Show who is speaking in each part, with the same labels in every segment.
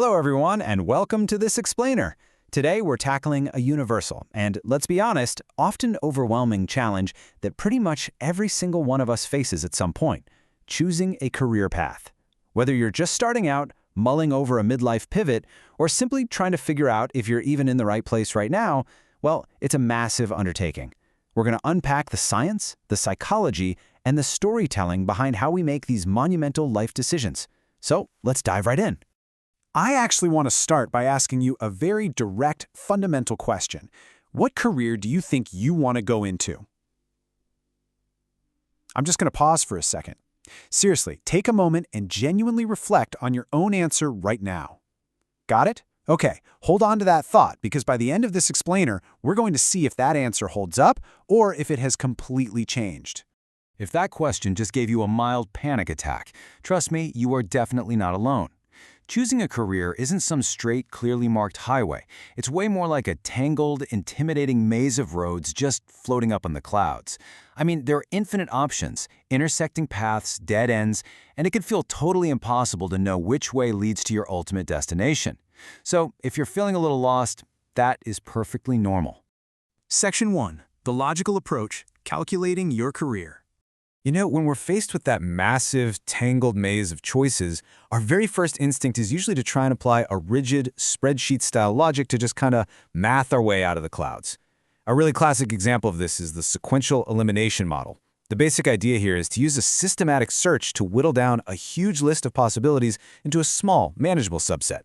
Speaker 1: Hello everyone, and welcome to this explainer. Today we're tackling a universal, and let's be honest, often overwhelming challenge that pretty much every single one of us faces at some point: choosing a career path. Whether you're just starting out, mulling over a midlife pivot, or simply trying to figure out if you're even in the right place right now, well, it's a massive undertaking. We're going to unpack the science, the psychology, and the storytelling behind how we make these monumental life decisions. So let's dive right in.
Speaker 2: I actually want to start by asking you a very direct, fundamental question. What career do you think you want to go into? I'm just going to pause for a second. Seriously, take a moment and genuinely reflect on your own answer right now. Got it? Okay, hold on to that thought, because by the end of this explainer, we're going to see if that answer holds up or if it has completely changed.
Speaker 1: If that question just gave you a mild panic attack, trust me, you are definitely not alone. Choosing a career isn't some straight, clearly marked highway. It's way more like a tangled, intimidating maze of roads just floating up in the clouds. I mean, there are infinite options, intersecting paths, dead ends, and it can feel totally impossible to know which way leads to your ultimate destination. So, if you're feeling a little lost, that is perfectly normal.
Speaker 2: Section 1. The logical approach: calculating your career.
Speaker 3: You know, when we're faced with that massive, tangled maze of choices, our very first instinct is usually to try and apply a rigid, spreadsheet-style logic to just kind of math our way out of the clouds. A really classic example of this is the sequential elimination model. The basic idea here is to use a systematic search to whittle down a huge list of possibilities into a small, manageable subset.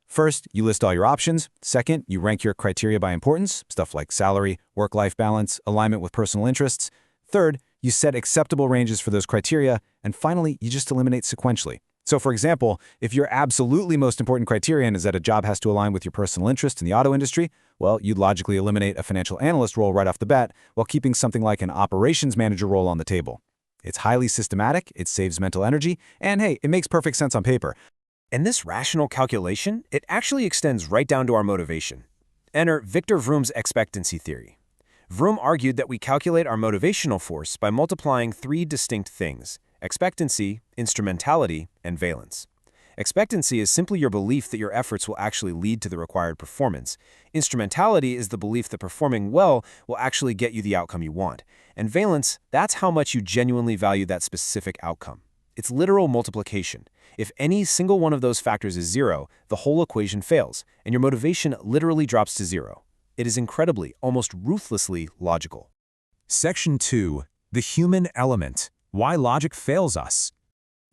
Speaker 3: First, you list all your options. Second, you rank your criteria by importance, stuff like salary, work-life balance, alignment with personal interests. Third, you set acceptable ranges for those criteria, and finally, you just eliminate sequentially. So for example, if your absolutely most important criterion is that a job has to align with your personal interest in the auto industry, well, you'd logically eliminate a financial analyst role right off the bat while keeping something like an operations manager role on the table. It's highly systematic, it saves mental energy, and hey, it makes perfect sense on paper.
Speaker 4: And this rational calculation, it actually extends right down to our motivation. Enter Victor Vroom's expectancy theory. Vroom argued that we calculate our motivational force by multiplying three distinct things: expectancy, instrumentality, and valence. Expectancy is simply your belief that your efforts will actually lead to the required performance. Instrumentality is the belief that performing well will actually get you the outcome you want. And valence, that's how much you genuinely value that specific outcome. It's literal multiplication. If any single one of those factors is zero, the whole equation fails, and your motivation literally drops to zero. It is incredibly, almost ruthlessly logical.
Speaker 2: Section 2. The human element: why logic fails us.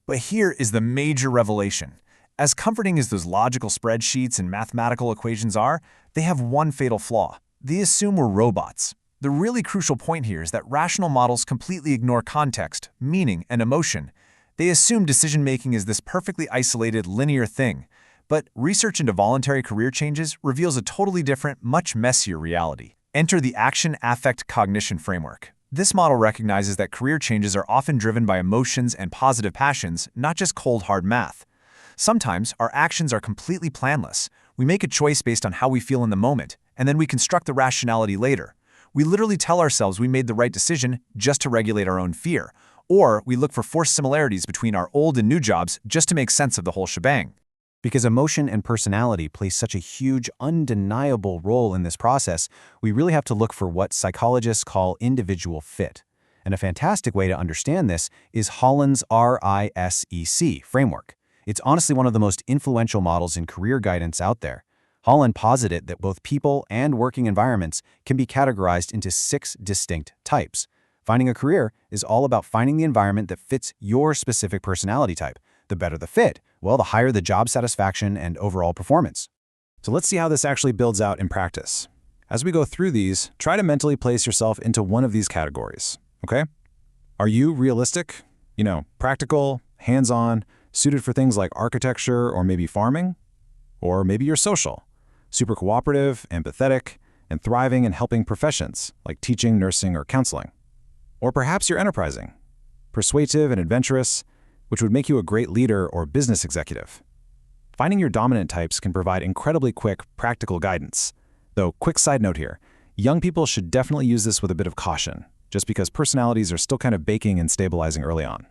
Speaker 2: But here is the major revelation. As comforting as those logical spreadsheets and mathematical equations are, they have one fatal flaw. They assume we're robots. The really crucial point here is that rational models completely ignore context, meaning, and emotion. They assume decision-making is this perfectly isolated, linear thing. But research into voluntary career changes reveals a totally different, much messier reality. Enter the action-affect-cognition framework. This model recognizes that career changes are often driven by emotions and positive passions, not just cold, hard math. Sometimes, our actions are completely planless. We make a choice based on how we feel in the moment, and then we construct the rationality later. We literally tell ourselves we made the right decision just to regulate our own fear. Or we look for forced similarities between our old and new jobs just to make sense of the whole shebang.
Speaker 1: Because emotion and personality play such a huge, undeniable role in this process, we really have to look for what psychologists call individual fit. And a fantastic way to understand this is Holland's RISEC framework. It's honestly one of the most influential models in career guidance out there. Holland posited that both people and working environments can be categorized into 6 distinct types. Finding a career is all about finding the environment that fits your specific personality type. The better the fit, well, the higher the job satisfaction and overall performance.
Speaker 3: So let's see how this actually builds out in practice. As we go through these, try to mentally place yourself into one of these categories, okay? Are you realistic? Practical, hands-on, suited for things like architecture or maybe farming? Or maybe you're social, super cooperative, empathetic, and thriving in helping professions like teaching, nursing, or counseling. Or perhaps you're enterprising, persuasive and adventurous, which would make you a great leader or business executive. Finding your dominant types can provide incredibly quick, practical guidance. Though, quick side note here, young people should definitely use this with a bit of caution, just because personalities are still kind of baking and stabilizing early on.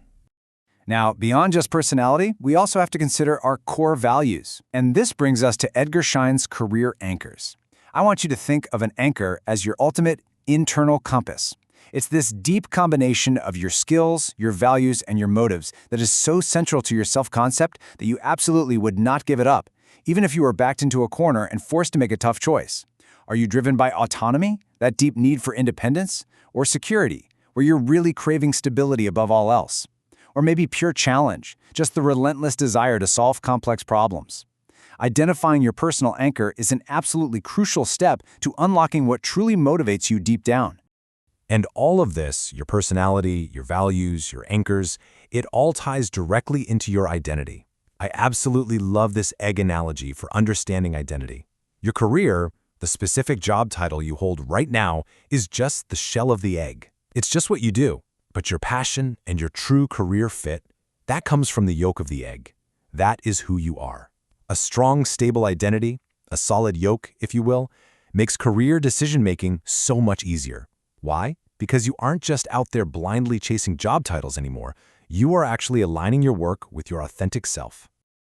Speaker 3: Now, beyond just personality, we also have to consider our core values. And this brings us to Edgar Schein's career anchors. I want you to think of an anchor as your ultimate internal compass. It's this deep combination of your skills, your values, and your motives that is so central to your self-concept that you absolutely would not give it up, even if you were backed into a corner and forced to make a tough choice. Are you driven by autonomy, that deep need for independence, or security, where you're really craving stability above all else? Or maybe pure challenge, just the relentless desire to solve complex problems? Identifying your personal anchor is an absolutely crucial step to unlocking what truly motivates you deep down.
Speaker 2: And all of this, your personality, your values, your anchors, it all ties directly into your identity. I absolutely love this egg analogy for understanding identity. Your career, the specific job title you hold right now, is just the shell of the egg. It's just what you do. But your passion and your true career fit, that comes from the yolk of the egg. That is who you are. A strong, stable identity, a solid yolk, if you will, makes career decision-making so much easier. Why? Because you aren't just out there blindly chasing job titles anymore. You are actually aligning your work with your authentic self.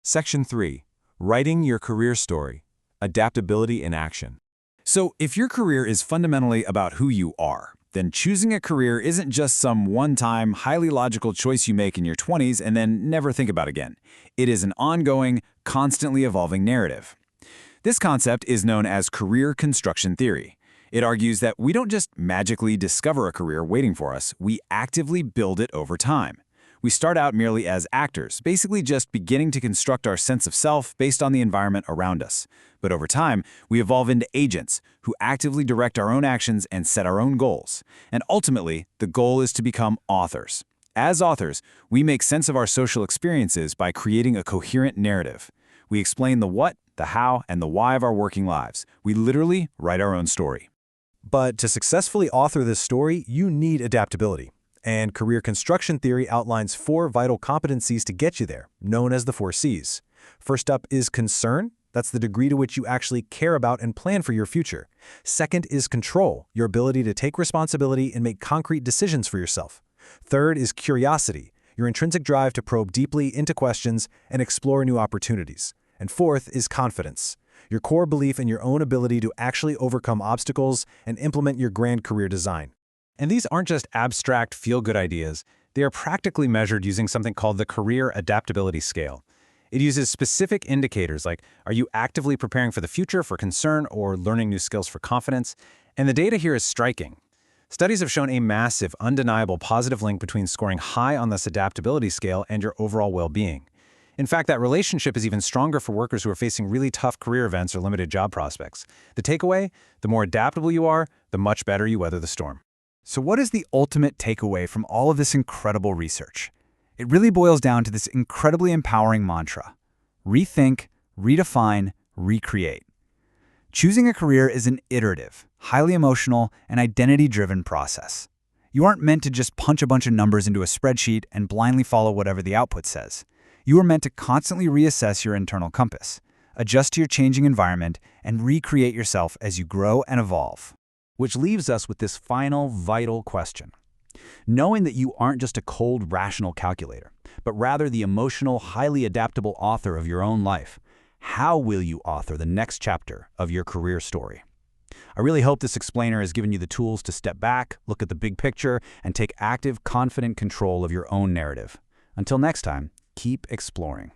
Speaker 5: Section 3. Writing your career story. Adaptability in action.
Speaker 3: So, if your career is fundamentally about who you are, then choosing a career isn't just some one-time, highly logical choice you make in your 20s and then never think about again. It is an ongoing, constantly evolving narrative. This concept is known as career construction theory. It argues that we don't just magically discover a career waiting for us, we actively build it over time. We start out merely as actors, basically just beginning to construct our sense of self based on the environment around us. But over time, we evolve into agents who actively direct our own actions and set our own goals. And ultimately, the goal is to become authors. As authors, we make sense of our social experiences by creating a coherent narrative. We explain the what, the how, and the why of our working lives. We literally write our own story.
Speaker 2: But to successfully author this story, you need adaptability. And career construction theory outlines 4 vital competencies to get you there, known as the 4 C's. First up is concern. That's the degree to which you actually care about and plan for your future. Second is control, your ability to take responsibility and make concrete decisions for yourself. Third is curiosity, your intrinsic drive to probe deeply into questions and explore new opportunities. And fourth is confidence, your core belief in your own ability to actually overcome obstacles and implement your grand career design. And these aren't just abstract, feel-good ideas. They are practically measured using something called the Career Adaptability Scale. It uses specific indicators like, are you actively preparing for the future for concern or learning new skills for confidence? And the data here is striking. Studies have shown a massive, undeniable positive link between scoring high on this adaptability scale and your overall well-being. In fact, that relationship is even stronger for workers who are facing really tough career events or limited job prospects. The takeaway? The more adaptable you are, the much better you weather the storm.
Speaker 6: So what is the ultimate takeaway from all of this incredible research? It really boils down to this incredibly empowering mantra: rethink, redefine, recreate. Choosing a career is an iterative, highly emotional, and identity-driven process. You aren't meant to just punch a bunch of numbers into a spreadsheet and blindly follow whatever the output says. You are meant to constantly reassess your internal compass, adjust to your changing environment, and recreate yourself as you grow and evolve.
Speaker 1: Which leaves us with this final, vital question. Knowing that you aren't just a cold, rational calculator, but rather the emotional, highly adaptable author of your own life, how will you author the next chapter of your career story? I really hope this explainer has given you the tools to step back, look at the big picture, and take active, confident control of your own narrative. Until next time, keep exploring.